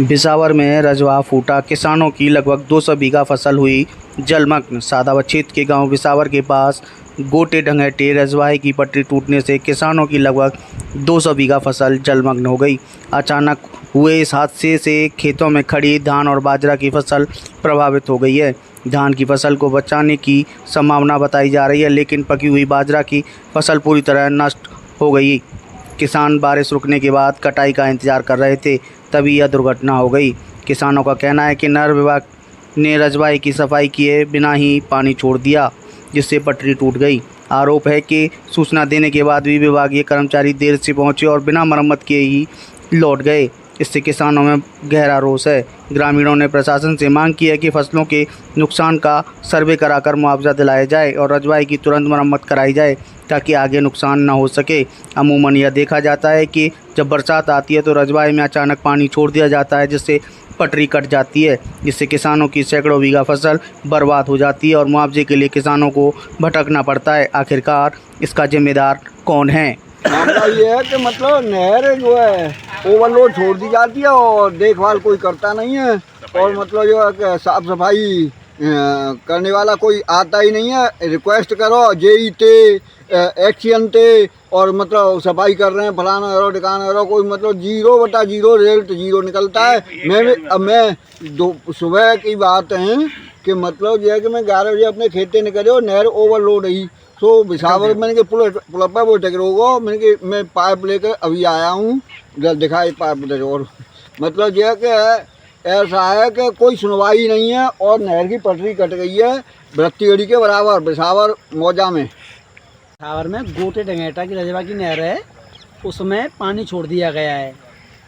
बिसावर में रजवा फूटा, किसानों की लगभग 200 बीघा फसल हुई जलमग्न। सादावद क्षेत्र के गांव बिसावर के पास गोटे ढंगेटे रजवाहे की पटरी टूटने से किसानों की लगभग 200 बीघा फसल जलमग्न हो गई। अचानक हुए इस हादसे से खेतों में खड़ी धान और बाजरा की फसल प्रभावित हो गई है। धान की फसल को बचाने की संभावना बताई जा रही है, लेकिन पकी हुई बाजरा की फसल पूरी तरह नष्ट हो गई। किसान बारिश रुकने के बाद कटाई का इंतजार कर रहे थे, तभी यह दुर्घटना हो गई। किसानों का कहना है कि नहर विभाग ने रजवाहे की सफाई किए बिना ही पानी छोड़ दिया, जिससे पटरी टूट गई। आरोप है कि सूचना देने के बाद भी विभागीय कर्मचारी देर से पहुंचे और बिना मरम्मत किए ही लौट गए। इससे किसानों में गहरा रोष है। ग्रामीणों ने प्रशासन से मांग की है कि फसलों के नुकसान का सर्वे कराकर मुआवजा दिलाया जाए और रजवाहे की तुरंत मरम्मत कराई जाए, ताकि आगे नुकसान न हो सके। अमूमन यह देखा जाता है कि जब बरसात आती है तो रजवाहे में अचानक पानी छोड़ दिया जाता है, जिससे पटरी कट जाती है, जिससे किसानों की सैकड़ों बीघा फसल बर्बाद हो जाती है और मुआवजे के लिए किसानों को भटकना पड़ता है। आखिरकार इसका जिम्मेदार कौन है? मामला ये है कि मतलब नहर जो है ओवरलोड छोड़ दी जाती है और देखभाल कोई करता नहीं है, और मतलब जो है कि साफ सफाई करने वाला कोई आता ही नहीं है। रिक्वेस्ट करो जेई थे एक्शन थे और मतलब सफाई कर रहे हैं, फलाना करो ठिकाना करो, कोई मतलब 0/0 रिजल्ट 0 निकलता है। मैं सुबह की बात है कि मतलब जो है कि मैं 11 बजे अपने खेते निकले और नहर ओवरलोड रही। तो बिसावर मैंने कि पुल पर वो टकरो होगा, मैंने कि मैं पाइप लेकर अभी आया हूँ, जब दिखाई पाइप और मतलब जो है कि ऐसा है कि कोई सुनवाई नहीं है और नहर की पटरी कट गई है बत्तीगढ़ी के बराबर बिसावर मौजा में। बिसावर में गोटे ढंगेटा की रजवा की नहर है, उसमें पानी छोड़ दिया गया है।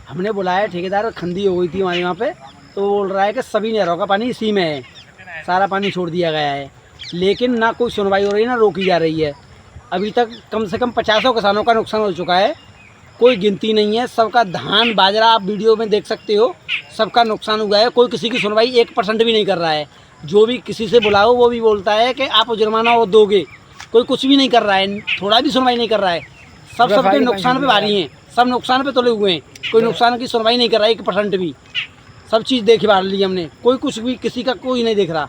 हमने बुलाया ठेकेदार, खंदी हो गई थी हमारे यहाँ पे, तो बोल रहा है कि सभी नहरों का पानी इसी में है, सारा पानी छोड़ दिया गया है। लेकिन ना कोई सुनवाई हो रही है, ना रोकी जा रही है। अभी तक कम से कम 50 किसानों का नुकसान हो चुका है, कोई गिनती नहीं है। सबका धान बाजरा आप वीडियो में देख सकते हो, सबका नुकसान हुआ है। कोई किसी की सुनवाई 1% भी नहीं कर रहा है। जो भी किसी से बुलाओ वो भी बोलता है कि आप जुर्माना वो दोगे, कोई कुछ भी नहीं कर रहा है, थोड़ा भी सुनवाई नहीं कर रहा है। सबके नुकसान पे भारी हैं, सब नुकसान पे तुले हुए हैं, कोई नुकसान की सुनवाई नहीं कर रहा है 1% भी। सब चीज़ देख भाल ली हमने, कोई कुछ भी किसी का कोई नहीं देख रहा।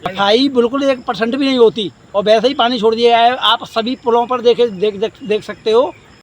सफाई बिल्कुल 1% भी नहीं होती और वैसे ही पानी छोड़ दिया है। आप सभी पुलों पर देख सकते हो